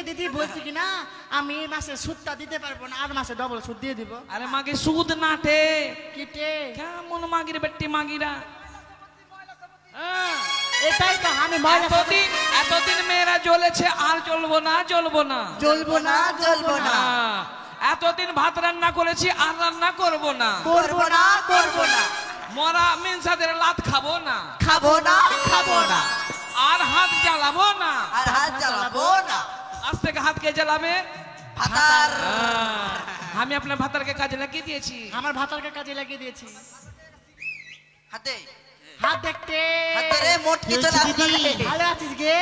দিদি বলছি কি না আমি এই মাসে সুদটা দিতে পারবো না, আর মাসে ডবল সুদ দিয়ে দিব। আরে মাগে সুদ নাটে কিটে কেমন মাগির বেটি মাগিরা। এটাই তো আমি এতদিন মেয়েরা জ্বলেছে, আর জ্বলবো না জ্বলবো না জ্বলবো না জ্বলবো না। এতদিন ভাত রান্না করেছি, আর রান্না করবো না করবো না করবো না। মরা মিনসাদের লাত খাবো না খাবো না খাবো না। আর হাত জ্বালাবো না আর হাত জ্বালাবো না। আজ থেকে হাত কে জ্বালাবে? ভাতার। আমি আপনার ভাতারকে কাজে লাগিয়ে দিয়েছি। আমার ভাতারকে কাজে লাগিয়ে দিয়েছি। হাতে হাত দেখতে হাতে রে মোটকি চলে আসবে। ভালো আছিস গে?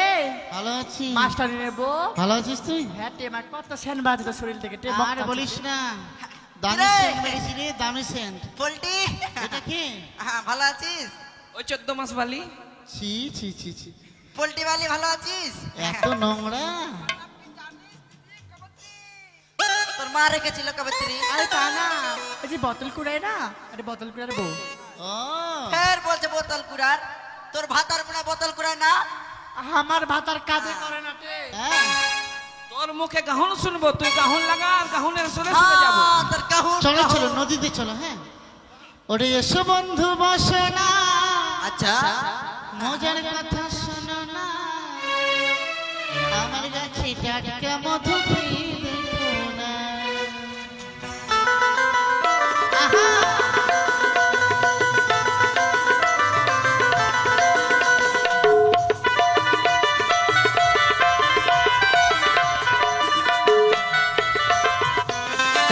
ভালো আছি। মাস্টার নেবো। ভালো আছিস তুই? হ্যাঁ টেমা কত সেন বাজবে শরীর থেকে টেম। আর বলিস না, দামি সেন্ট মেরেছি রে, দামি সেন্ট। পোল্টি এটা কি? হ্যাঁ ভালো আছিস? ওই 14 মাস বালি। ছি ছি ছি ছি, পোল্টি বালি ভালো আছিস? এত নোংরা। তোর মা রেখেছিল কবেত্রী। আরে তা না, এই যে বোতল কুড়ায় না, আরে বোতল কুড়ার বউ। ও ফের বলছে বোতল কুড়ার। তোর ভাতার মনে বোতল কুড়ায় না? আমার ভাতার কাজে করে না তে। হ্যাঁ, তোর মুখে গাহুন শুনবো, তুই গাহুন লাগা, আর গাহুনের সুরে সুরে যাবো। তোর কাহুন চলো চলো নদীতে চলো। হ্যাঁ, ওরে এসো বন্ধু বসো না, আচ্ছা মজার কথা শোনো না, আমার কাছে টাটকা মধু দেখো না। আহা,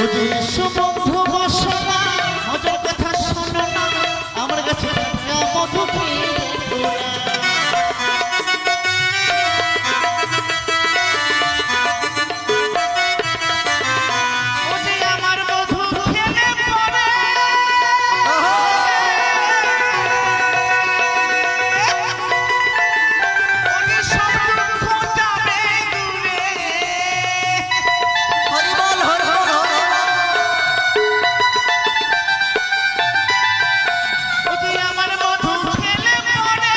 ওরে এসো বন্ধু বসো না, মজার কথা শোনো না, আমার কাছে টাটকা মধু দেখো না। ওরে আমার মধু খেলে পড়ে, ওরে সব দুঃখ যাবে দূরে। হরি বল হর হর হর। ওরে আমার মধু খেলে পড়ে,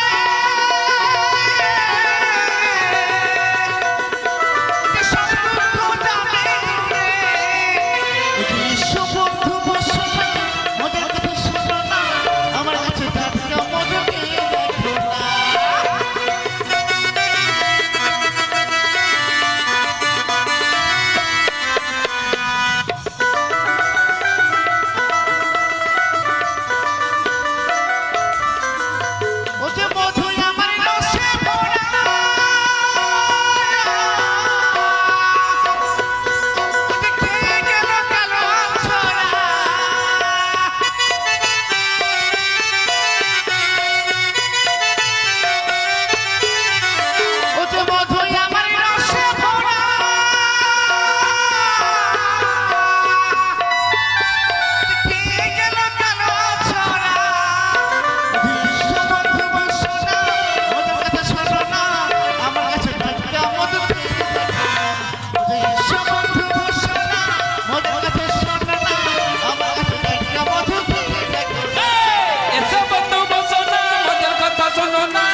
ওরে সব দুঃখ যাবে দূরে। ওরে এসো বন্ধু বসো না, মজার কথা শোনো না, আমার কাছে টাটকা মধু দেখো না। ও যে মধু আমার রসে ভরা, ও যে খেয়ে গেল কালো ছড়া। ও যে মধু আমার রসে ভরা, খেয়ে গেল কালো ছড়া। বিশ্ব বন্ধু বসো না, মজার কথা শোনো না, আমার কাছে টাটকা মধু দেখো না। বিশ্ব বন্ধু বসো না, মজার কথা শোনো না, আমার কাছে টাটকা মধু দেখো না। এসো বন্ধু বসো না, মজার কথা শোনো না।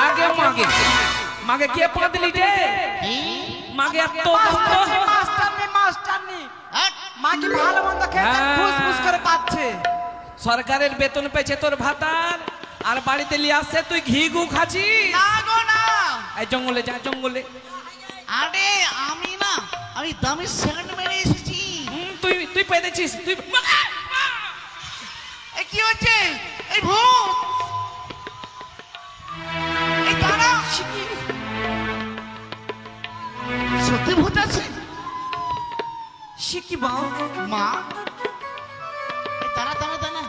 আগে মাগে মাগে কে পাদলি রে? মাগে এত মাস্টারনি হ্যাঁ, মা কি ভালো মন্দ খেতে হ্যাঁ। ফুসফুস করে পাচ্ছে। সরকারের বেতন পেয়েছে তোর ভাতার, আর বাড়িতে নিয়ে আসছে তুই ঘি গু খাচ্ছি। না গো না। এই জঙ্গলে যা, জঙ্গলে। আরে আমি না, আমি দামি সেন্ট মেরে এসেছি। তুই তুই পেয়েছিস তুই। এই কি হচ্ছে? এই ভূত, এই দাঁড়া। সত্যি ভূত আছে? শিকি বাও মা, এই দাঁড়া দাঁড়া দাঁড়া,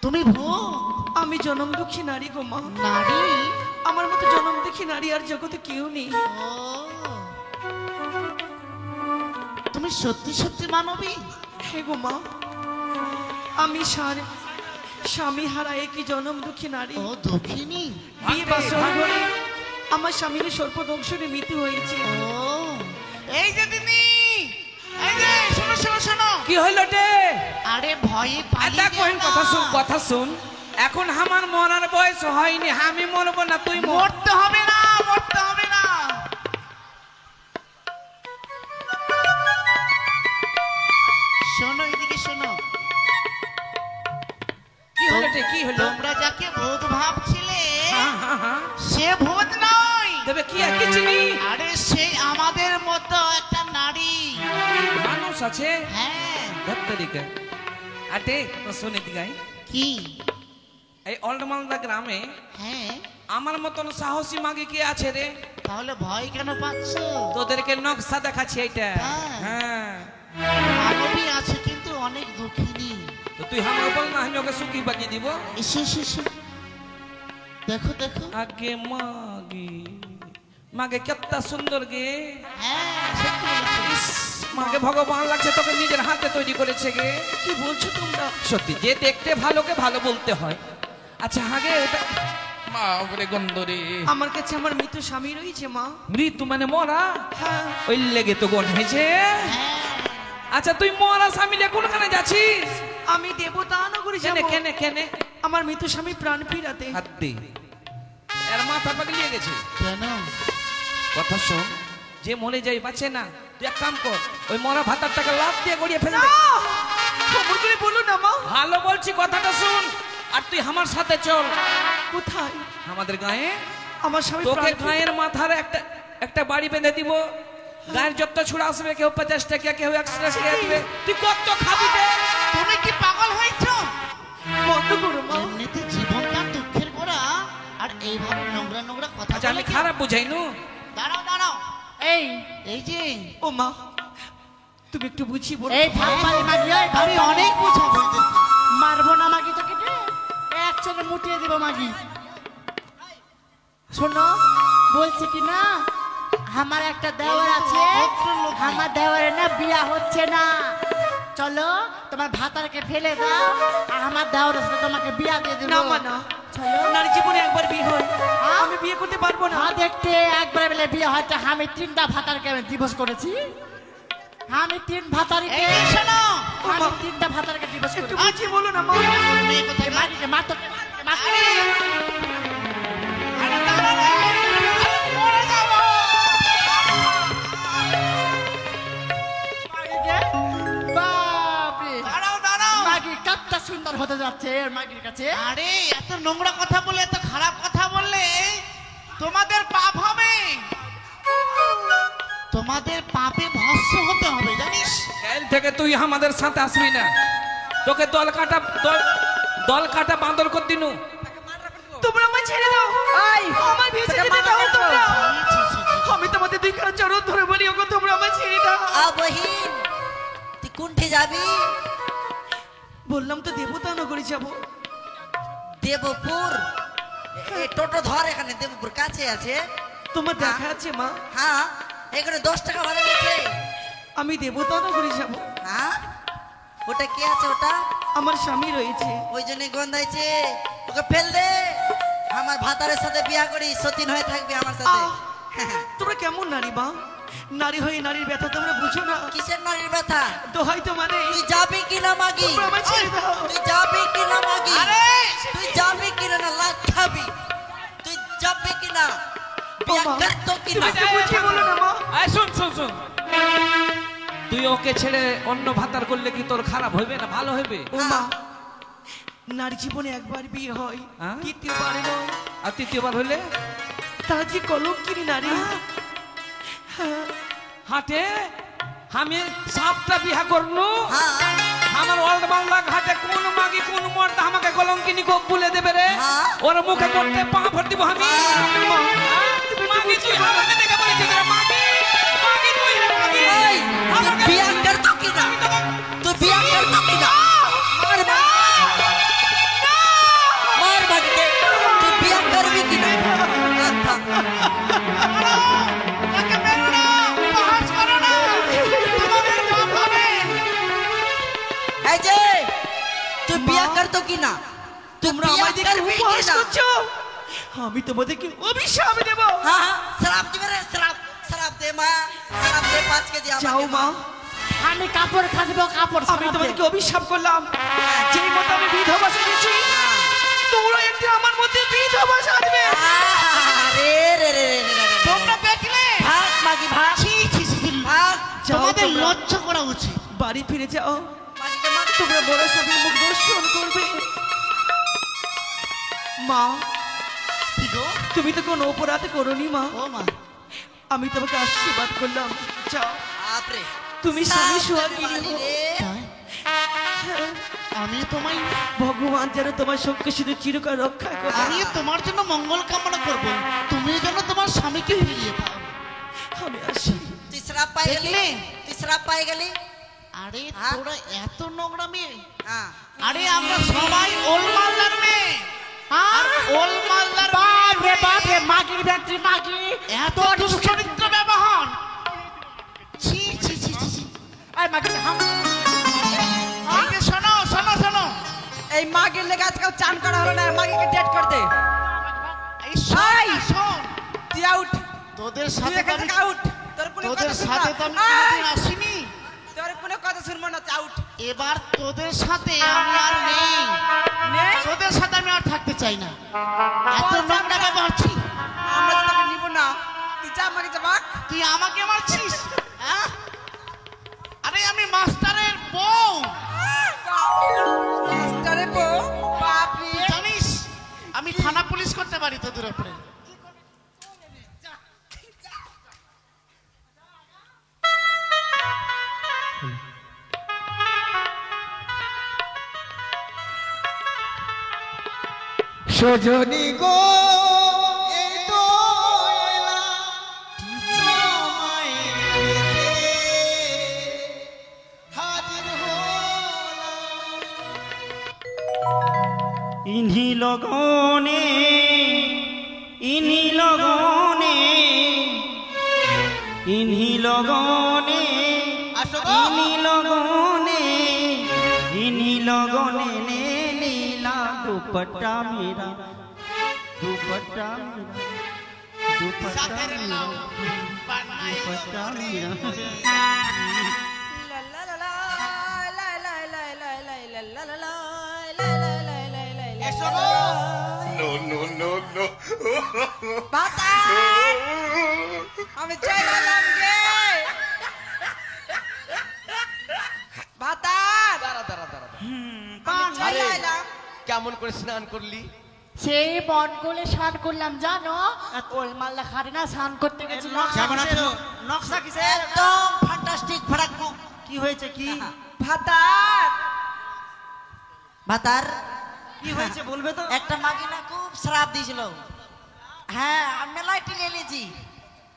তুমি ভূত? আমি জনম দুঃখী নারী গো মা। নারী? আমার মতো জনম দুঃখী নারী আর জগতে কেউ নেই। ও, তুমি সত্যি সত্যি মানবী? হে গো মা, আমি স্বামী হারা একই জনম দুঃখী নারী। ও দুঃখিনী। বিয়ে বাসর ঘরে আমার স্বামীর সর্পদংশনে মৃত্যু হয়েছে। ও, এই যে দিদি, এই যে শোনো শোনো শোনো। কি হইল রে? আরে ভয়ে আর পালিয়ে দেখ বহিন, গেল। কথা শুন। এখন আমার মরার বয়স হয়নি, আমি মরবো না, তুই মর। মরতে হবে না, মরতে হবে না। শোনো এদিকে শোনো, কি হলো রে, কি হলো? তোমরা যাকে ভূত ভাবছিলে হ্যাঁ, হ্যাঁ, হ্যাঁ। সে ভূত নয়। তবে কি আর কি চিনি? আরে সে আমাদের মতো একটা নারী। মানুষ আছে হ্যাঁ। ধত্তরিকা। আটে তো শুনে দিগাই, কি? এই ওল্ড মালদা গ্রামে হ্যাঁ, আমার মতন সাহসী মাগি কে আছে রে? তাহলে ভয় কেন পাচ্ছ? তোদেরকে নকশা দেখাচ্ছি এইটা। হ্যাঁ। হ্যাঁ, মানবী আছে কিন্তু অনেক দুঃখিনী। তো তুই আমার বল না, আমি ওকে সুখী বাগিয়ে দিব। এসে এসে এসে। দেখো দেখো। আগে মাগি, মাগে কত সুন্দর গে। হ্যাঁ, সত্যি বলেছো। মাকে ভগবান লাগছে, তোকে নিজের হাতে তৈরি করেছে গে। কি বলছো তোমরা? সত্যি, যে দেখতে ভালোকে ভালো বলতে হয়। আচ্ছা আগে ওটা মা ওরে গন্ধরে, আমার কাছে আমার মৃত স্বামী রয়েছে মা। মৃত্যু মানে মরা, হ্যাঁ, ওই লেগে তো গন হয়েছে। হ্যাঁ। আচ্ছা তুই মরা স্বামী লে কোনখানে যাচ্ছিস? আমি দেবতা নগরে যাব। কেনে কেনে কেনে? আমার মৃত স্বামী প্রাণ ফিরাতে। হাত দে, এর মাথা পাগলিয়ে গেছে। কেন? কথা শোন, যে মরে যাই বাঁচে না, তুই এক কাম কর, ওই মরা ভাতারটাকে লাফ দিয়ে গড়িয়ে ফেলে না, দে। খবর করে বলো না মা। ভালো বলছি, কথাটা শুন। আর তুই আমার সাথে চল কোথায়? আমাদের গায়ে। আমার স্বামী তোকে প্রাণ গায়ের মাথার একটা বাড়ি বেঁধে দিব। গায়ের যত ছুড়া আসবে, কেউ 50 টাকা, কেউ 100 টাকা দিবে। তুই কত খাবি রে? তুমি কি পাগল হয়েছো? বন্ধ করো মা। এমনিতে জীবনটা দুঃখের গোড়া, আর এইভাবে নোংরা নোংরা কথা আচ্ছা আমি বলে কি? খারাপ বুঝাই নু? দাঁড়াও দাঁড়াও। এই এই যে ও মা, তুমি একটু বুঝিয়ে বলো। এই থাপ্পাড়ি মাগি, ওই আমি অনেক বুঝা বলতেছি। মারবো না মাগি তোকে রে। এক চলে মুটিয়ে দিব মাগি। শোনো, বলছি কি না, আমার একটা দেওয়ার আছে, আমার দেওয়ারের না বিয়া হচ্ছে না। চলো তোমার ভাতারকে ফেলে দাও, আর আমার দেওয়ারের সাথে তোমাকে বিয়া দিয়ে দেবো। না মা না, চলো। নারী জীবনে একবার বিয়ে হয়, আমি বিয়ে করতে পারবো না। হ্যাঁ, দেখতে একবার বেলে বিয়ে হয়তো। আমি 3টা ভাতারকে আমি ডিভোর্স করেছি। আমি 3 ভাতারিকে, এই যে শোনো, আমি 3টা ভাতারকে ডিভোর্স একটু করেছি। বুঝিয়ে বলো না মা। মেয়ে কোথায় গেল? মাগিকে মারতো, মারতো। আরে, আরে দাঁড়াও রে, আরে মরে যাবো। মাগিকে, বাপরে, দাঁড়াও দাঁড়াও। মাগি কত সুন্দর হতে যাচ্ছে এর মাগির কাছে। আরে এত নোংরা কথা বলে, এত খারাপ কথা বললে তোমাদের পাপ হবে। তোমাদের পাপে ভস্ম হতে হবে, জানিস? কাল থেকে তুই আমাদের সাথে আসবি না। তোকে দল কাটা বান্দর কর দিনু। তোমরা আমায় ছেড়ে দাও। আমার বিয়ে ছেড়ে দাও তোমরা। আমি তোমাদের দুই খানা চরণ ধরে বলি, ওগো তোমরা আমায় ছেড়ে দাও। আ বহিন, তুই কোনঠে যাবি? বললাম তো দেবতা নগরে যাব। দেবপুর। এই টোটো ধর, এখানে দেবপুর কাছে আছে। তোমার দেখা আছে মা? হ্যাঁ, এখানে 10 টাকা ভাড়া নিচ্ছে। আমি দেবতা নগরে যাব। হ্যাঁ, ওটা কে আছে ওটা? আমার স্বামী রয়েছে। ওই জন্য গন্ধাইছে। ওকে ফেল দে, আমার ভাতারের সাথে বিয়া করি, সতীন হয়ে থাকবি আমার সাথে। আহ! তোমরা কেমন নারী মা? নারী হয়ে নারীর ব্যথা তোমরা বুঝো না। কিসের নারীর ব্যথা? দোহাই তো মানে তুই যাবি কিনা মাগি? তোমরা আমায় ছেড়ে দাও। তুই যাবি কিনা মাগি? আরে! তুই যাবি কিনা না লাত খাবি? তুই যাবি কিনা? বিয়া মা, করতো তুমি কিনা? একটু বুঝিয়ে বলো না মা। আয় শুন শুন শুন, তুই ওকে ছেড়ে অন্য ভাতার করলে কি তোর খারাপ হইবে না ভালো হইবে? ও মা, নারী জীবনে একবার বিয়ে হয়, হ্যাঁ? দ্বিতীয়বারে নয়। আর তৃতীয়বার হইলে তার যে কলঙ্কিনী নারী। হ্যাঁ, হাটে আমি সাতটা বিহা করনু। হ্যাঁ, আমার ওল্ড বাংলা ঘাটে কোন মাগি কোন মর্দ আমাকে কলঙ্কিনী কোপ বলে দেবে রে? হ্যাঁ। ওর মুখে করতে পা ভর দিব আমি। মা, মাগি তুই আমাকে দেখে বলেছিস রে মাগি, মাগি তুই রে মাগি। এই, তুই বিয়া করতো কিনা? তুই বিয়া করতো কিনা? মার মার বাড়িতে। তুই বিয়া করবি কিনা? আচ্ছা। তাকে মেরো না, উপহাস করো না, তোমাদের পাপ হবে। এই যে, তুই বিয়া করতো কিনা? তুই তোমরা বিয়া আমায় দেখে করবি উপহাস কিনা? করছো। আমি তোমাদেরকে অভিশাপ দেব। হ্যাঁ, হ্যাঁ, শরাব দিবে রে, শরাব। শরাব দে মা, শরাব দে 5 কেজি আমাকে যাও মা, আমি কাপড় খাজবো কাপড় আমি ছাড়াবো। তোমাদেরকে অভিশাপ করলাম, যেই মতো আমি বিধবা সেজেছি, তোমরা একদিন আমার মধ্যে বিধবা সাজবে। আরে রে রে রে রে রে রে। তোমরা দেখলে ভাগ মাগি ভাগ ছি ছি ছি ছি। ভাগ। যাও তোমাদের তোমরা। লজ্জা করা উচিত। বাড়ি ফিরে যাও, মাগিকে মাগ। তোমরা বড় স্বামীর মুখ দর্শন করবে। মা, কি গো? তুমি তো কোনো অপরাধ করোনি মা, ও মা, আমি তোমাকে আশীর্বাদ করলাম। যাও, বাপরে। তুমি স্বামী সোহাগিনী হও। রে। তাই? আমি তোমায় ভগবান যেন তোমার সবকে শুধু চিরকাল রক্ষা করে। আমি তোমার জন্য মঙ্গল কামনা করব, তুমি যেন তোমার স্বামীকে ফিরিয়ে পাও। আমি আসি। তুই শ্রাপ পাই গেলি, দেখলে? তুই শ্রাপ পাই গেলি। আরে হ্যাঁ? তোরা এত নোংরা মেয়ে। হ্যাঁ। আরে আমরা সবাই ওল মালদার মেয়ে। আর ওল মালদার বাপ রে মেয়ে বাপ রে, মাগি ব্যাটারি মাগি। এত দুশ্চরিত্র ব্যবহার। ছি ছি ছি ছি ছি। এই মাগি এই যে শোনো শোনো শোনো, এই মাগের লেগে আজকাল চান করা হলো না, মাগিকে ডেট করে দে। এই শোন শোন, তুই আউট, তোদের তুই সাথে তো এখান আমি থেকে আউট। তোর কোনো তোদের কথা সাথে তো আমি কোনোদিন আসিনি। তোর কোনো কথা শুনবো না, আউট। এবার তোদের সাথে আমি আর নেই, নেই, তোদের সাথে আমি আর থাকতে চাই না। এত নোংরা ব্যবহার ছি। আমরা তো তোকে নিব না। তুই যা, আমাকে যা ভাগ। তুই আমাকে মারছিস? হ্যাঁ? আরে আমি মাস্টারের বউ, মাস্টারে বউ, বাপরে। তুই জানিস আমি থানা পুলিশ করতে পারি তোদের উপরে। সজনী গো এই তো এলাম তোমায় পেতে, হাজির হলাম ইন্হি লগনে, ইন্হি লগনে, ইন্হি লগনে, ইন্হি লগনে, इन्हीं लोगों ने ले लीला दुपट्टा मेरा, दुपट्टा मेरा, दुपट्टा मेरा, दुपट्टा मेरा। আমি চাই গেলাম গে ভাতার। দাঁড়া দাঁড়া দাঁড়া। আমি চাই আরে। গেলাম। কেমন করে স্নান করলি? সেই বন করে স্নান করলাম জানো, ওই মালদা খাড়ি না স্নান করতে গেছিলাম। কেমন আছো? নকশা কিসের? একদম ফ্যান্টাস্টিক ফাটাকু। কি হয়েছে কি ভাতার, ভাতার কি হয়েছে বলবে তো? একটা মাগি না খুব শ্রাপ দিয়েছিল। হ্যাঁ, আমি মেলায় টিনে নিয়েছি,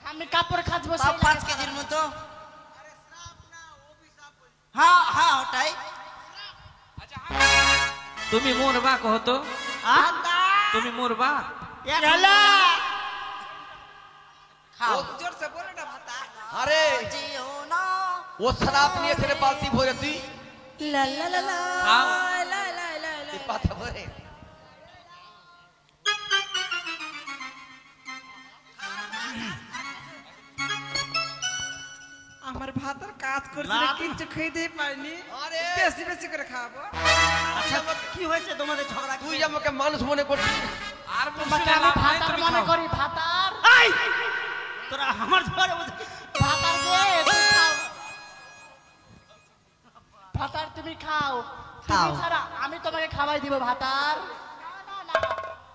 আমি কাপড় খাজবো তাও সেই 5 কেজির মতো। হ্যাঁ হ্যাঁ ওটাই। তুমি মরবা কহ তো, তুমি মরবা? খাও। জোরসে বলো না ভাতার। আরে জিও না। ও শ্রাপ নিয়েছে রে বালতি ভরে, তুই লা লা লা লা খাও। লা লা লা লা। তুই পাতা ভরে। আমার ভাতার কাজ করছে না, কিচ্ছু খেতে পাইনি। আরে। বেশি বেশি করে খাবো। আচ্ছা কি হয়েছে তোমাদের ঝগড়া? তুই আমাকে মানুষ মনে করছিস? আর তোমাকে আমি ভাতার মনে করি, ভাতার। এই তোরা আমার ঝগড়া বলছিস? ভাতার গে, তুমি খাও। ভাতার তুমি খাও। তুমি খাও। ছাড়া আমি তোমাকে খাওয়াই দিব ভাতার।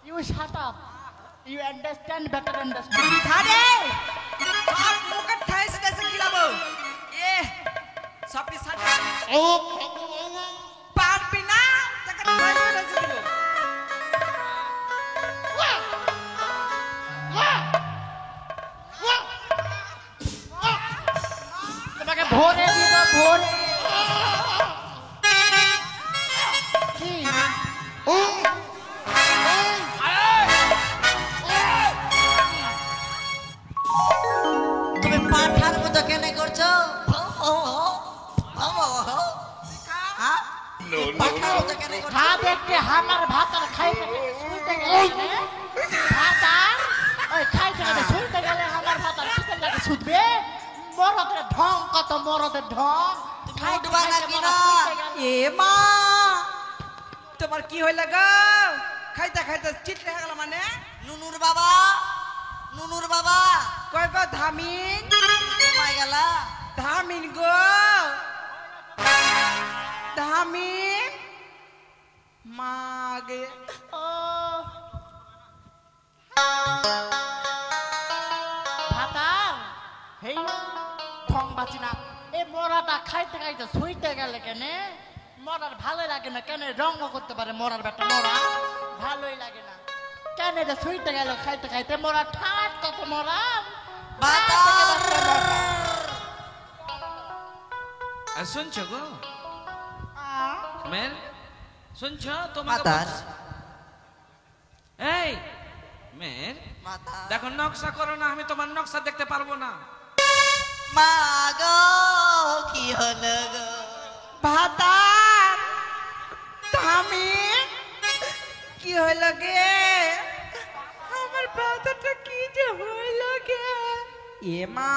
You shut up, you understand, better understand. ধারে সব মুখে ঠাইস ঠাইসে খিলাবো। এ সবটি সাথে ও পারবি না, তাকে ঠাইস ঠাইসে দিব। তোমাকে ভোরে দিব, ভোরে। কি? তুমি পাঠার মতো কেন করছো? হ্যাঁ? পাঠার মতো কেন করছো? খা দেখতে আমার ভাতার খাইতে গেলে শুইতে গেলে ভাতার ওই খাইতে গেলে শুইতে গেলে আমার ভাতার কিসের লাগে শুধবে বড় করে ঢং কত মরদের ঢং তুমি উঠবা নাকি না? এ মা তোমার কি হইল গো খাইতে খাইতে চিটলে হয়ে গেল মানে নুনুর বাবা, নুনুর বাবা কয় গো ধামিন ঘুমাই গেলা? ধামিন গো ধামিন মাগে ও ভাতার হেই ঢং বাঁচি না এই মরাটা খাইতে খাইতে শুইতে গেলে কেন মরার ভালো লাগে না কেন রঙ করতে পারে মরার বেটা মরা ভালোই লাগে না কেন এটা শুইতে গেল খাইতে খাইতে মরা ঠাট কত মরা শুনছো গো মের শুনছো তোমাকে মাতার বলছি। এই মের মাতার দেখো নকশা করো না, আমি তোমার নকশা দেখতে পারবো না। মা গো কি হলো গো? ভাতার ধামিন কি হইল গে আমার ভাতারটা কি যে হইল গে এ মা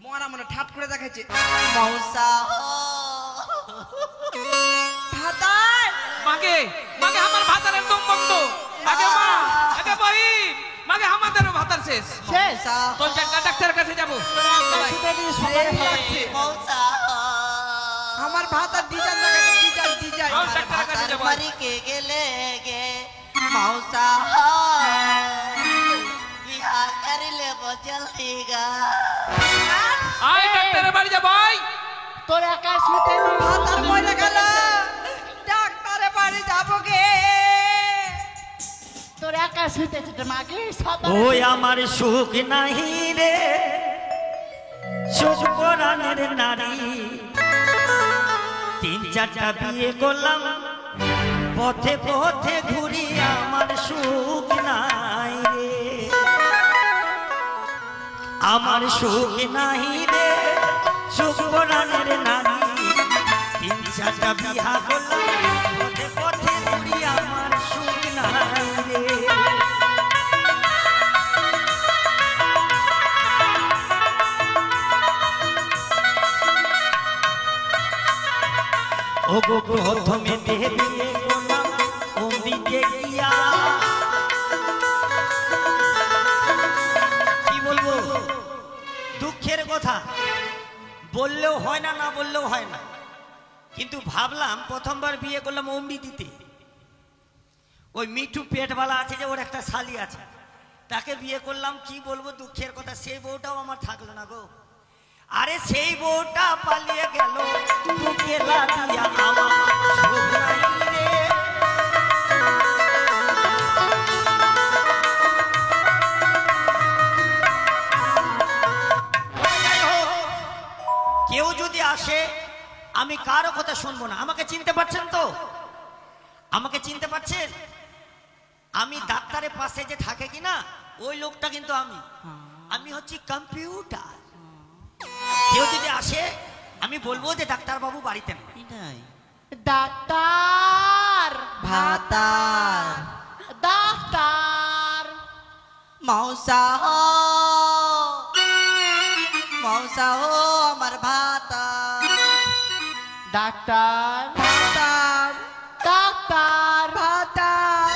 মরা মনে ঠাট করে দেখাচ্ছে মৌসা ভাতার মাগে মাগে আমার ভাতার একদম বন্ধ। আগে মা আগে বহি মাগে আমাদেরও ভাতার শেষ। শেষ তোর ডাক্তারের কাছে যাবো সবাই। মৌসা আমার ভাতার ডিজাইন দেখাচ্ছে ডিজাইন ডিজাইন চল ডাক্তারের কাছে যাবো। মারি কে গেলে গে মৌসা বিয়া করিলে জলদি গা আয় ডাক্তারের বাড়ি যাবো আয়। তোর একা শুতে নি ভাতার মরে গেল ডাক্তারে বাড়ি যাবো গে তোর একা শুতে শুতে মাগে সব ওই আমার সুখ নাহি রে সুখ পরাণের নারী, 3-4টা বিয়ে করলাম পথে পথে ঘুরি আমার সুখ নাই রে, আমার সুখ নাহি রে সুখ পরাণের নারী, 3-4টা বিয়া করলাম পথে পথে ঘুরি আমার সুখ নাই রে। ও গো প্রথমে বিয়ে করলাম অম্বিকে গিয়া, কি বলবো দুঃখের কথা, বললেও হয় না না বললেও হয় না, কিন্তু ভাবলাম প্রথমবার বিয়ে করলাম অমৃতিতে, ওই মিঠু পেটওয়ালা আছে যে ওর একটা শালি আছে তাকে বিয়ে করলাম, কি বলবো দুঃখের কথা, সেই বউটাও আমার থাকলো না গো। আরে সেই বউটা পালিয়ে গেল বুকে লাগিয়া আমার সুখ নাই রে। কেউ যদি আসে আমি কারো কথা শুনবো না। আমাকে চিনতে পারছেন তো? আমাকে চিনতে পারছেন? আমি ডাক্তারের পাশে যে থাকে কিনা ওই লোকটা কিন্তু আমি হচ্ছি কম্পিউটার। কেউ যদি আসে আমি বলবো যে ডাক্তার বাবু বাড়িতে নেই। ডাক্তার ভাতার ডাক্তার মৌসা মৌসা ও আমার ভাতার ডাক্তার ভাতার ডাক্তার ভাতার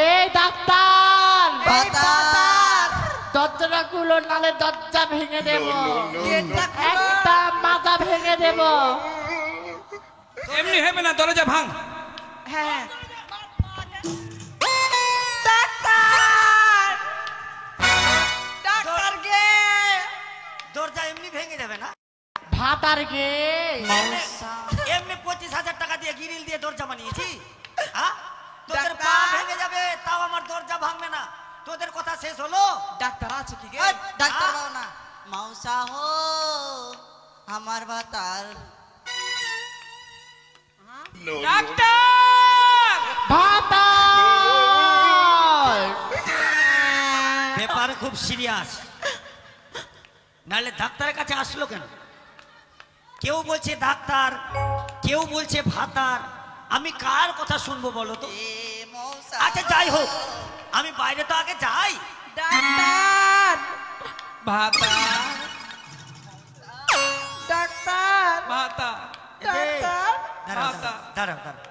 এই ডাক্তার ভাতার দরজাটা খুলো নালে দরজা ভেঙে দেব, গেটটা খুলো। একটা মাথা ভেঙে দেব। এমনি হবে না, দরজা ভাঙ। হ্যাঁ ডাক্তার ডাক্তার গে দরজা এমনি ভেঙে যাবে না, ভাতার গে এমনি 25,000 টাকা দিয়ে গ্রিল দিয়ে দরজা বানিয়েছি। হ্যাঁ? তোদের পা ডাক্তার। ভেঙে যাবে তাও আমার দরজা ভাঙবে না। তোদের কথা শেষ হলো? ডাক্তার আছে কি গে ডাক্তার বাবু না মৌসা হো আমার ভাতার ডাক্তার ভাতার ব্যাপার খুব সিরিয়াস, নাহলে ডাক্তারের কাছে আসলো কেন? কেউ বলছে ডাক্তার, কেউ বলছে ভাতার, আমি কার কথা শুনবো বলো তো? এ মৌসা আচ্ছা যাই হোক, আমি বাইরে তো আগে যাই। ডাক্তার ভাতার দাঁড়াও ভাতা। দাঁড়াও দাঁড়াও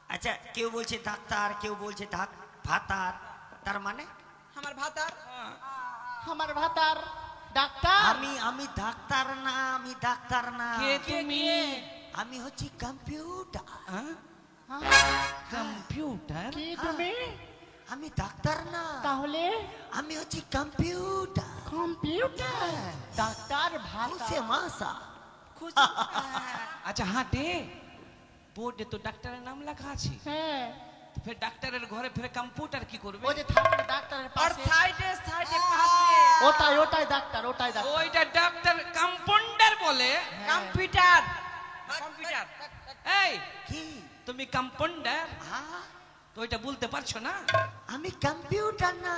আচ্ছা কেউ বলছে ডাক্তার কেউ বলছে ভাতার তার মানে আমার ভাতার আমার ভাতার ডাক্তার। আমি ডাক্তার না আমি ডাক্তার না কে তুমি? আমি হচ্ছি কম্পিউটার হ্যাঁ? হ্যাঁ? কম্পিউটার? কি তুমি? আমি ডাক্তার না তাহলে আমি হচ্ছি কম্পিউটার কম্পিউটার ডাক্তার খুশে ভাতা। মাসা আচ্ছা হাঁটে বোর্ডে তো ডাক্তারের নাম লেখা আছে, হ্যাঁ ফের ডাক্তারের ঘরে ফের কম্পিউটার কি করবে? ওই যে থাকে ডাক্তারের আর পাশে। সাইডে সাইডে পাশে ওটাই ডাক্তার ওটাই ডাক্তার। ওইটা ডাক্তার কম্পাউন্ডার বলে। কম্পিউটার কম্পিউটার এই কি তুমি কম্পাউন্ডার হ্যাঁ? তো ওইটা বলতে পারছো না? আমি কম্পিউটার না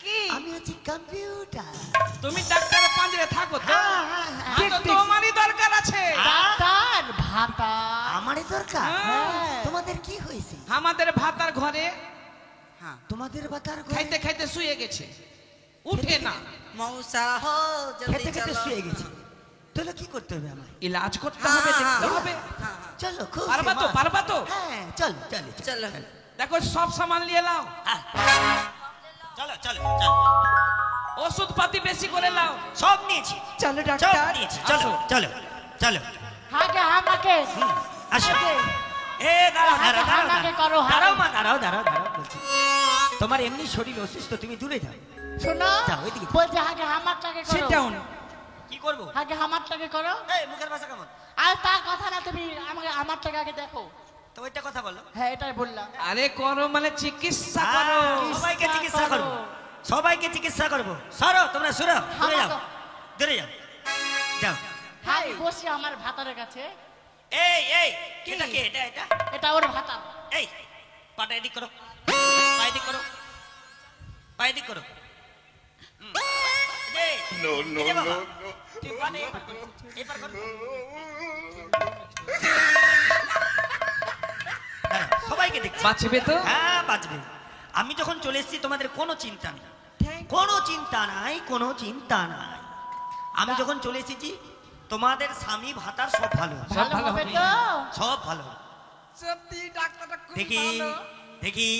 কি আমি হচ্ছি কম্পিউটার তুমি ডাক্তারের পাঞ্জরে থাকো তো? হ্যাঁ, তো তোমারই দরকার আছে। ডাক্তার ভাতা। আমারই দরকার হ্যাঁ। তোমাদের কি হয়েছে আমাদের ভাতার ঘরে তোমাদের বাতার খাইতে খাইতে শুয়ে গেছে, উঠে না। মৌসা হো জলদি খেতে খেতে চলো শুয়ে গেছে তাহলে কি করতে হবে আমার ইলাজ করতে হবে, দেখতে হবে। চলো খুব পারবা তো? হ্যাঁ চলো চলো চলো দেখো সব সামান নিয়ে লাও, হ্যাঁ। চলো চলো চলো ওষুধ পাতি বেশি করে লাও। সব নিয়েছি চলো সব ডাক্তার নিয়েছি চলো আসো। চলো চলো আগে আমাকে আসো আগে। এ দাঁড়াও হাঁকে, দাঁড়াও দাঁড়াও হাঁকে করো, হাঁকে। দাঁড়াও মা দাঁড়াও দাঁড়াও দাঁড়াও বলছি তোমার এমনি শরীর অসুস্থ তুমি দূরে যাও শোনো যাও, ওইদিকে যাও। বলছে আগে আমারটাকে সিট করো। ডাউন কি করবো আগে আমারটাকে করো। এই মুখের ভাষা কেমন আর তার কথা না, তুমি আমাকে আমারটাকে আগে দেখো। তো ওইটা কথা বলো হ্যাঁ এটাই বললাম। আরে করো মানে চিকিৎসা করো। হ্যাঁ, সবাইকে চিকিৎসা করো। করবো সবাইকে চিকিৎসা করবো সরো তোমরা সরো দূরে যাও আমাকে- দূরে যাও যাও হ্যাঁ বসি আমার ভাতারের কাছে। এই এই এটা কে এটা এটা এটা ওর ভাতা। এই পাটা এদিক করো পা এদিক করো পা এদিক করো এই, এই যে বাবা, তুই পাটা এপার কর, এপার কর। হ্যাঁ, সবাইকে দেখছি বাঁচবে তো? হ্যাঁ বাঁচবে আমি যখন চলে এসেছি তোমাদের কোনো চিন্তা নেই কোনো চিন্তা নাই কোনো চিন্তা নাই আমি যখন চলে এসেছি তোমাদের স্বামী ভাতার সব ভালো সব ভালো ভালো হবে হবে। তো? সব ভালো সত্যি ডাক্তারটা খুব দেখি ভালো দেখি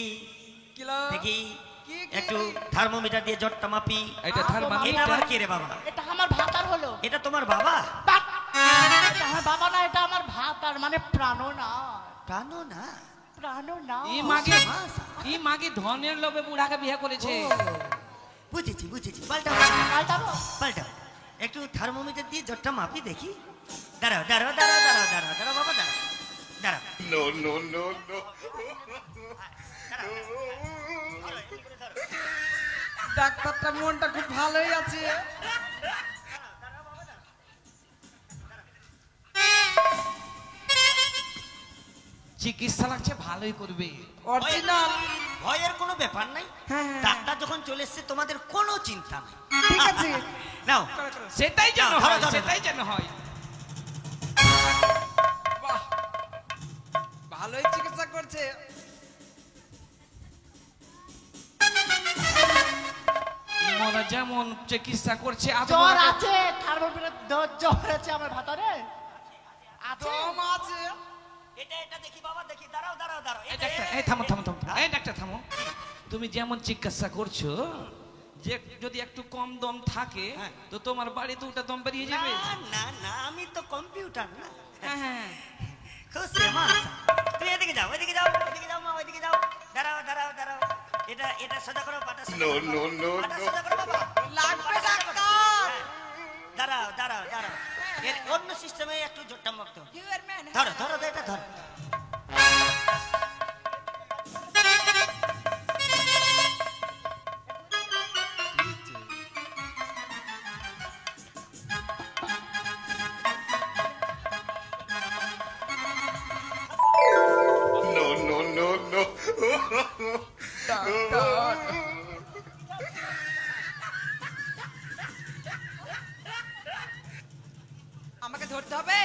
কিলো দেখি কি, কি, একটু কি? থার্মোমিটার দিয়ে জ্বরটা মাপি এটা আহা, থার্মামিটার। এটা আবার কে রে বাবা এটা আমার ভাতার হলো। এটা তোমার বাবা বাট! এটা আমার বাবা না, এটা আমার ভাতার মানে প্রাণ না। প্রাণো না প্রাণ না। ই মাগে মাসা। ই মাগে ধনের লোভে বুড়াকে বিয়ে করেছে। ও, বুঝেছি বুঝেছি পাল্টাও পাল্টাবো? পাল্টাও একটু থার্মোমিটার দিয়ে জ্বরটা মাপি দেখি দাঁড়াও দাঁড়াও দাঁড়াও দাঁড়াও দাঁড়াও দাঁড়াও বাবা দাঁড়াও দাঁড়াও ডাক্তারটা মনটা খুব ভালোই আছে চিকিৎসা লাগছে ভালোই করবে। অরিজিনাল ভয়ের কোনো ব্যাপার নাই হ্যাঁ, হ্যাঁ। ডাক্তার যখন চলে এসছে তোমাদের কোনো চিন্তা নাই ঠিক আছে নাও সেটাই যেন ধরো, হয়, ধরো, সেটাই যেন হয়। বাহ ভালোই চিকিৎসা করছে মোরা যেমন চিকিৎসা করছে জ্বর আছে, থার্মোমিটার জ্বর আছে আমার ভাতারে আছে। দম আছে এটা এটা দেখি বাবা দেখি দাঁড়াও দাঁড়াও দাঁড়াও এই ডাক্তার, এই থামো থামো থামো থামো। এই ডাক্তার থামো। তুমি যেমন চিকিৎসা করছো, যে যদি একটু কম দম থাকে হ্যাঁ। তো তোমার বাড়িতে ওটা দম বেরিয়ে না যাবে। না না আমি তো কম্পিউটার না হ্যাঁ, হ্যাঁ। খুশি মাসা তুমি এদিকে যাও ওইদিকে যাও ওইদিকে যাও মা ওইদিকে যাও দাঁড়াও দাঁড়াও দাঁড়াও এটা এটা সোজা করো পাটা সোজা করো পাটা সোজা করো বাবা লাগবে ডাক্তার হ্যাঁ, দাঁড়াও দাঁড়াও দাঁড়াও এর অন্য সিস্টেমে একটু জোরটা মারতে হবে। হিউয়ার ম্যান ধরো ধরো এটা ধরো ডাক্তার আমাকে ধরতে হবে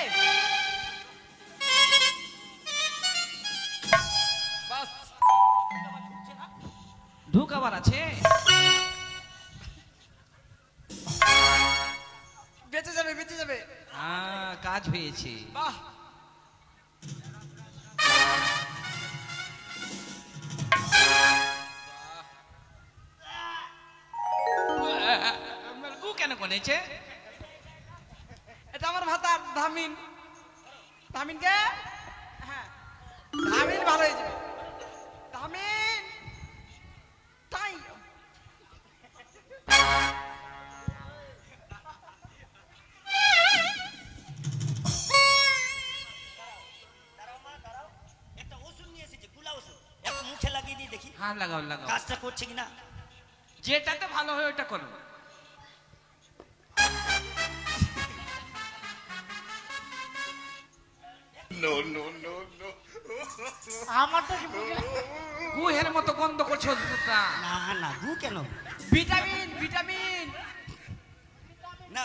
বাস ঢুকাবার আছে। বেঁচে যাবে বেঁচে যাবে হ্যাঁ, কাজ কাজ হয়েছে। বাহ, গু কেন কনেছে? এটা আমার ভাতা ধামিন। ধামিন কে? হ্যাঁ, ধামিন ভালো হয়ে যাবে। ধামিন তাই একটা ওষুধ নিয়ে এসেছি, গুলা ওষুধ, একটু মুখে লাগিয়ে দিই দেখি হ্যাঁ লাগাও লাগাও, কাজটা করছে কিনা। যেটাতে ভালো হয় ওটা করো। আমার তো কি বুঝলে- গুহের মতো গন্ধ করছো ওষুধটা। না না, গু কেন? Vitamin vitamin. না,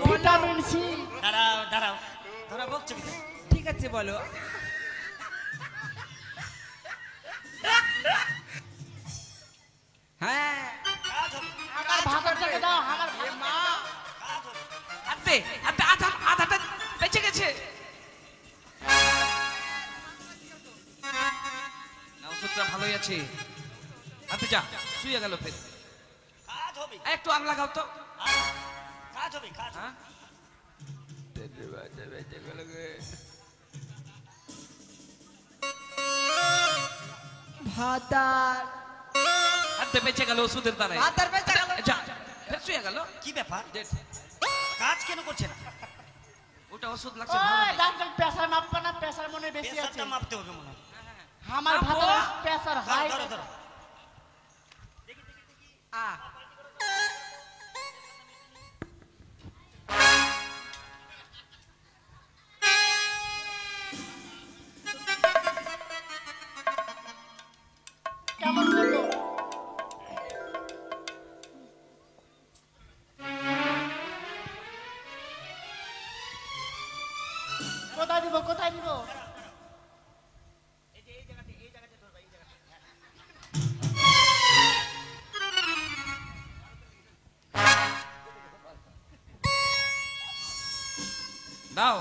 ভিটামিন সি। দাঁড়াও দাঁড়াও, তোরা বকছো কি? ঠিক আছে বলো। হ্যাঁ, কাজ হবে, আমার ভাতারটাকে দাও, আমার এ মা, কাজ হবে। আতে আতে আধাটা বেঁচে গেছে। না, ওষুধটা ভালোই আছে। আতে যা, শুয়ে গেল ফের। কাজ হবে, একটু আগ লাগাও তো। কাজ হবে, কাজ হবে। হ্যাঁ, ভাতার আতে বেঁচে গেল ওষুধের দ্বারাই। ভাতার বেঁচে গেল। যা, ফের শুয়ে গেল। কি ব্যাপার? দেখ, কাজ কেন করছে না? ওটা ওষুধ লাগছে ওই ভালো নেই। ডাক্তার প্রেসার মাপবে না, প্রেসার মনে হয় বেশি আছে। প্রেসারটা মাপতে হবে মনে হয়। আমার মাপো। ভাতার প্রেসার হাই। ধরো ধরো, আ কেমন করলো? কোথায় দিব, কোথায় দিব? দাও।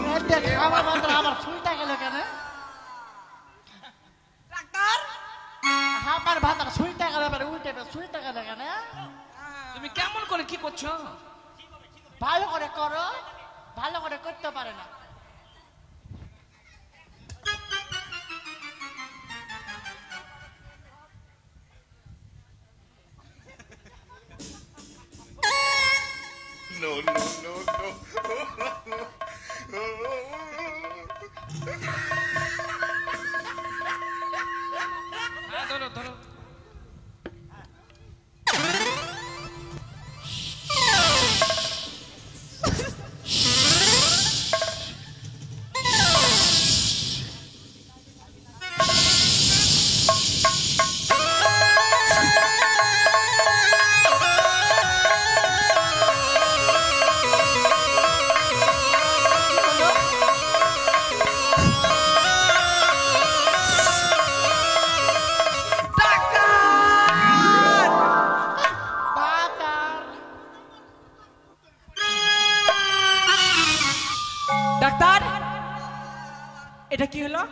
এই দেখ, আমার ভাতার আবার সুইটা গেল কেন? ডাক্তার, আমার ভাতার সুইটা গেল, এবার উল্টে সুইটা গেল কেন? তুমি কেমন করে কি করছো? ভালো করে করো, ভালো করে করতে পারে না। হ্যাঁ, ধরো ধরো। ভাতার ডাক্তার, এটা কি হলো?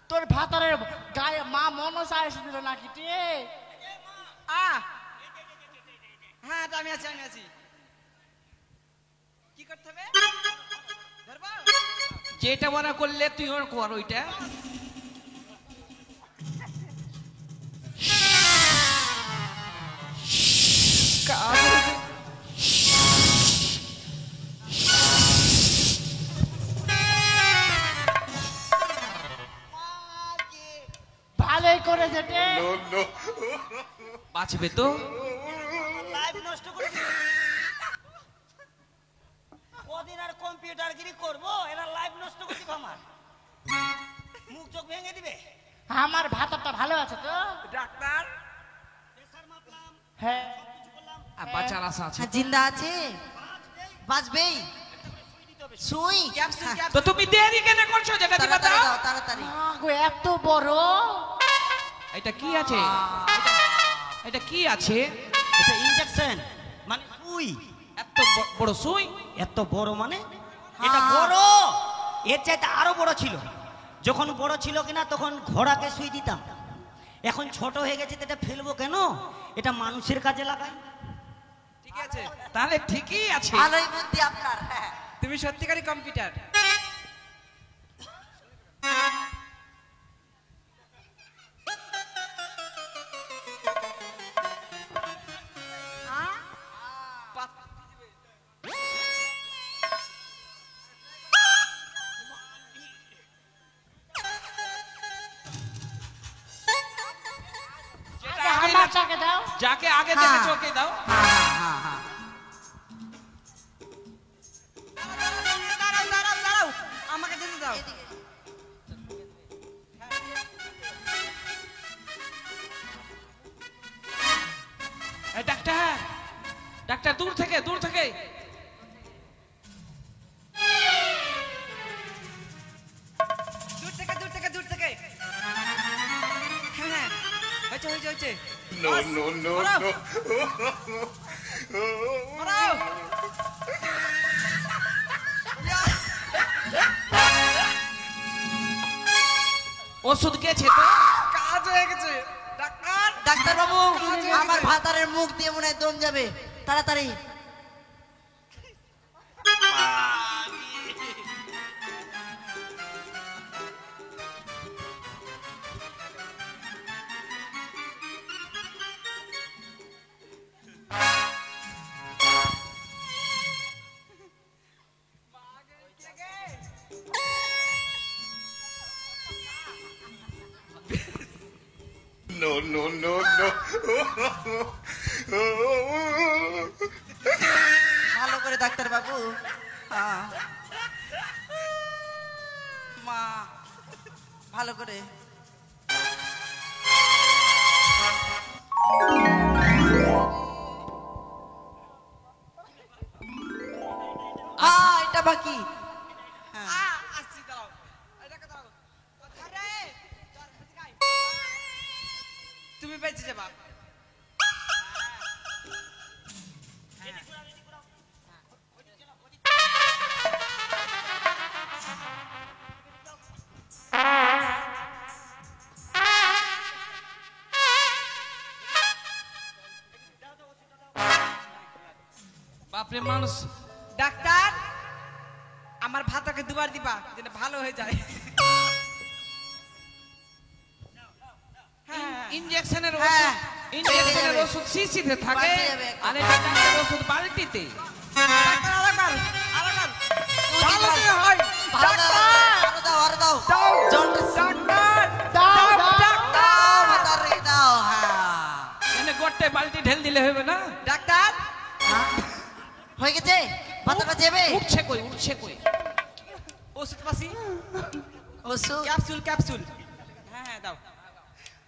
তোর ভাতারের গায়ে মা মনসা এসেছিল নাকি রে? আ হ্যাঁ, এটা আমি আছি, আমি আছি। কি করতে হবে? ধরবা? যেটা মনে করলে তুই ওর কর ওইটা। ভালোই করে যেতে। বাঁচবে তো? লাইফ নষ্ট করে দিল। কদিন আর কম্পিউটারগিরি করবো, এরা লাইফ নষ্ট করে দিবে আমার। মুখ চোখ ভেঙে দিবে। আমার ভাতারটা ভালো আছে তো? ডাক্তার, প্রেসার মাপলাম, হ্যাঁ, কিছু করলাম, আর বাঁচার আশা আছে। হ্যাঁ, জিন্দা আছে, বাঁচবেই। সুই ক্যাপসুল হ্যাঁ, তো তুমি দেরি কেন করছো? যেটা দিবা তাড়াতাড়ি দাও। দাও, তাড়াতাড়ি। মা গো এত বড়। এটা কি আছে? এটা কি আছে? এটা ইনজেকশন মানে সুই। এত বড় সুই? এত বড় মানে এটা বড়, এর চাইতে আরো বড় ছিল। যখন বড় ছিল কিনা তখন ঘোড়াকে সুই দিতাম, এখন ছোট হয়ে গেছে তো এটা ফেলবো কেন, এটা মানুষের কাজে লাগাই। ঠিক আছে, তাহলে ঠিকই আছে। ভালোই বুদ্ধি আপনার। হ্যাঁ। তুমি সত্যিকারই কম্পিউটার। যেটা আগে আমারটাকে দাও। যাকে আগে হ্যাঁ। দেখেছো ওকে দাও। হ্যাঁ, হ্যাঁ, হ্যাঁ। দাঁড়াও দাঁড়াও দাঁড়াও, আমাকে যেতে দাও। এই ডাক্তার, ডাক্তার দূর থেকে, দূর থেকে। দূর থেকে দূর থেকে দূর থেকে। হ্যাঁ হ্যাঁ, হয়েছে হয়েছে হয়েছে। No, no, no, no. দাঁড়াও। ওষুধ গেছে তো? কাজ হয়ে গেছে ডাক্তার। ডাক্তার বাবু, আমার ভাতারের মুখ দিয়ে মনে হয় দম যাবে, তাড়াতাড়ি। No, no, no, no. ভালো করে ডাক্তার বাবু। হ্যাঁ। মা, ভালো করে। হ্যাঁ, এটা বাকি। হ্যাঁ। আসছি, দাঁড়াও। এটাকে দাও। আরে, তুমি বেঁচে যাবা। বাপরে মানুষ। ডাক্তার, আমার ভাতাকে দুবার দিবা যেন ভালো হয়ে যায়। হ্যাঁ, ইনজেকশনের হ্যাঁ, ওষুধ, ইনজেকশনের যাবে। ওষুধ শিশিতে থাকে, বাঁচে যাবে একদম। আর এটা ডাক্তারের ওষুধ বালতিতে। ডাক্তার আরেকবার, আরেকবার। ভালো করে হয়। ভালো দাও, ডাক্তার, আরো দাও, আরো দাও। দাও। জন্ডিস। ডাক্তার, দাও, দাও। দাও, ভাতারে দাও। হ্যাঁ। এনে গোটে বালতি ঢেল দিলে হবে না? ডাক্তার, হ্যাঁ? হয়ে গেছে? ভাতাটা যাবে? উঠছে কই, উঠছে কই? ওষুধ পাসি। ওষুধ? Capsule capsule. হ্যাঁ হ্যাঁ, দাও।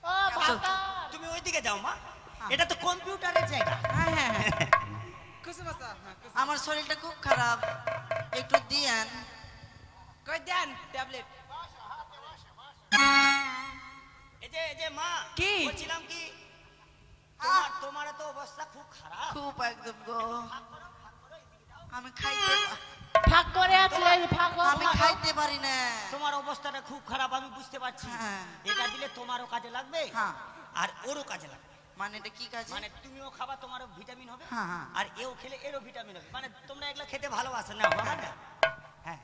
ও ভাতা। তুমি ওইদিকে যাও মা, এটা তো কম্পিউটারের জায়গা। হ্যাঁ হ্যাঁ হ্যাঁ। খুশি বাসা। হ্যাঁ, খুশি। আমার শরীরটা খুব খারাপ, একটু দিয়েন। কই দেন ট্যাবলেট। এই যে মা, কি? বলছিলাম কি, তোমার তো অবস্থা খুব খারাপ। খুব একদম গো। আমি খাইতে ফাঁক করে আছে, এই ফাঁক করে। আমি খাইতে পারি না। তোমার অবস্থাটা খুব খারাপ, আমি বুঝতে পারছি। হ্যাঁ। এটা দিলে তোমারও কাজে লাগবে, হ্যাঁ। আর ওরও কাজে লাগবে। মানে এটা কি কাজ? মানে তুমিও খাবা, তোমারও ভিটামিন হবে, হ্যাঁ, হ্যাঁ। আর এও খেলে এরও ভিটামিন হবে। মানে তোমরা এগুলা খেতে ভালোবাসো না বাবা না? হ্যাঁ।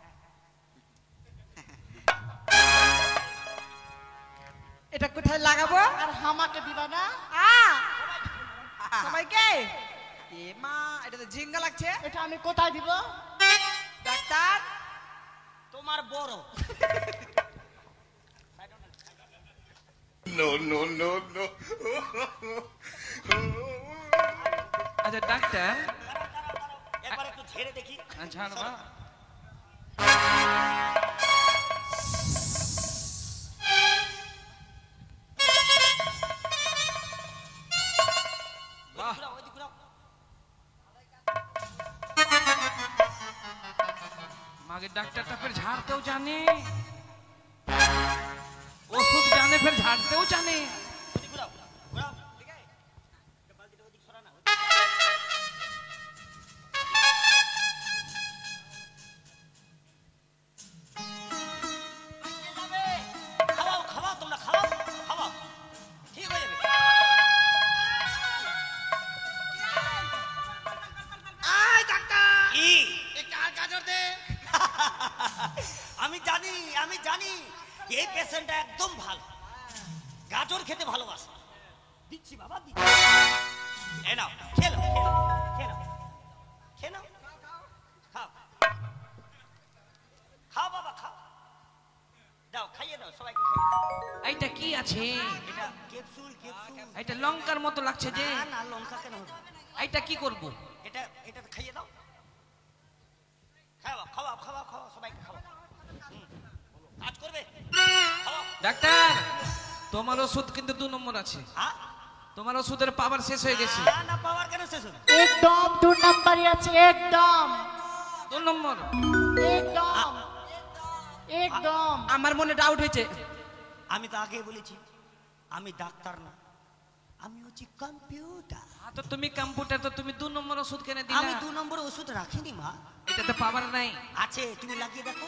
এটা কোথায় লাগাবো? আর আমাকে দিবা না? সবাইকে। এ মা, এটা তো ঝিঙ্গা লাগছে। এটা আমি কোথায় দিব? ডাক্তার, তোমার বড়। No, no, no, no. আচ্ছা ডাক্তার, একবার একটু ঝেড়ে দেখি। ছাড়বা। ওইদিকে ঘুরাও, ওইদিকে ঘুরাও। মাগে ডাক্তারটা ফের ঝাড়তেও জানে, ওষুধ জানে, ফের ঝাড়তেও জানে। ওদিক ঘুরাও, ঘুরাও। ঠিক আছে? এটা বালতিটা ওদিক সরা না। খাওয়াও, খাওয়াও, তোমরা খাওয়াও, খাওয়াও। ঠিক হয়ে যাবে। আয় ডাক্তার কি? একটা আর গাজর দে। আমি জানি এই পেশেন্টটা একদম ভালো, গাজর খেতে ভালোবাসে। দিচ্ছি বাবা, দিচ্ছি। এই নাও, খেয়ে নাও, খেয়ে নাও, খেয়ে নাও, খাও, খাও বাবা, খাও, দাও, খাইয়ে দাও, সবাইকে খাইয়ে দাও। এইটা কি আছে? এটা ক্যাপসুল, ক্যাপসুল। এটা লঙ্কার মতো লাগছে যে। না, না, লঙ্কা কেন হবে? এইটা কি করব? এটা খাইয়ে দাও, খাওয়াও, খাওয়াও, খাওয়াও, খাওয়াও, সবাইকে খাওয়াও। কাজ করবে, খাওয়াও। ডাক্তার, তোমার ওষুধ কিন্তু 2 নম্বর আছে। হ্যাঁ? তোমার ওষুধের পাওয়ার শেষ হয়ে গেছে। না, পাওয়ার কেন শেষ হবে? একদম 2 নাম্বারই আছে, একদম 2 নম্বর। একদম একদম। আমার মনে ডাউট হয়েছে। আমি তো আগে বলেছি আমি ডাক্তার না, আমি হচ্ছি কম্পিউটার। তো তুমি কম্পিউটার, তো তুমি 2 নম্বর ওষুধ কেন আমি দিলা? 2 নম্বর ওষুধ রাখিনি মা। এটাতে পাওয়ার নাই। আছে, তুমি লাগিয়ে দেখো,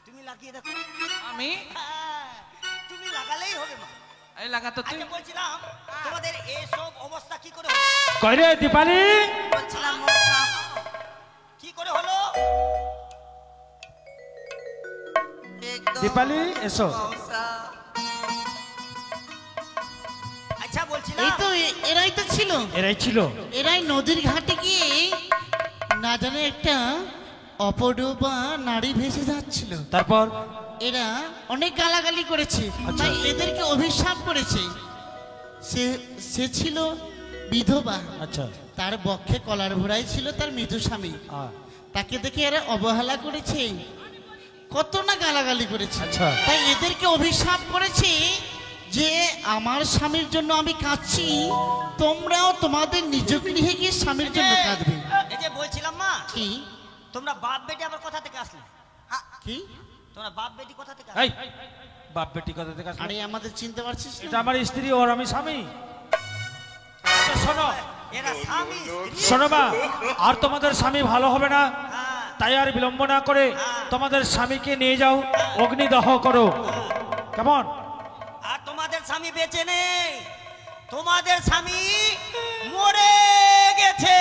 তুমি লাগিয়ে দেখো। আমি হ্যাঁ, তুমি লাগালেই হবে মা। এই লাগা তো তুই। আচ্ছা, বলছিলাম তোমাদের এসব অবস্থা কি করে হলো? কই রে দীপালি? বলছিলাম মশা। কি করে হলো? একদম দীপালি এসো। মশা। আচ্ছা, বলছিলাম এই তো এরাই তো ছিল, এরাই ছিল। এরাই নদীর ঘাটে গিয়ে না জানে একটা অপরূপা নারী ভেসে যাচ্ছিল। তারপর এরা অনেক গালাগালি করেছে, আচ্ছা। তাই এদেরকে অভিশাপ করেছে। সে ছিল বিধবা, আচ্ছা তার বক্ষে কলার ভরাই ছিল তার মৃত স্বামী। তাকে দেখে এরা অবহেলা করেছে, কত না গালাগালি করেছে। আচ্ছা। তাই এদেরকে অভিশাপ করেছে যে আমার স্বামীর জন্য আমি কাঁদছি, তোমরাও তোমাদের নিজ গৃহে গিয়ে স্বামীর জন্য কাঁদবে। এই যে বলছিলাম মা, কি তোমরা বাপ বেটি আবার কোথা থেকে আসলে? কি তোমরা বাপ বেটি কোথা থেকে এই আসলে? বাপ বেটি কথা থেকে আসলো? আরে আমাদের চিনতে পারছিস না? এটা আমার স্ত্রী ওর আমি স্বামী। আচ্ছা, শোনো এরা স্বামী স্ত্রী। শোনো মা, আর তোমাদের স্বামী ভালো হবে না, হ্যাঁ, তাই আর বিলম্ব না করে তোমাদের স্বামীকে নিয়ে যাও, অগ্নিদাহ করো। কেমন? আর তোমাদের স্বামী বেঁচে নেই, তোমাদের স্বামী মরে গেছে।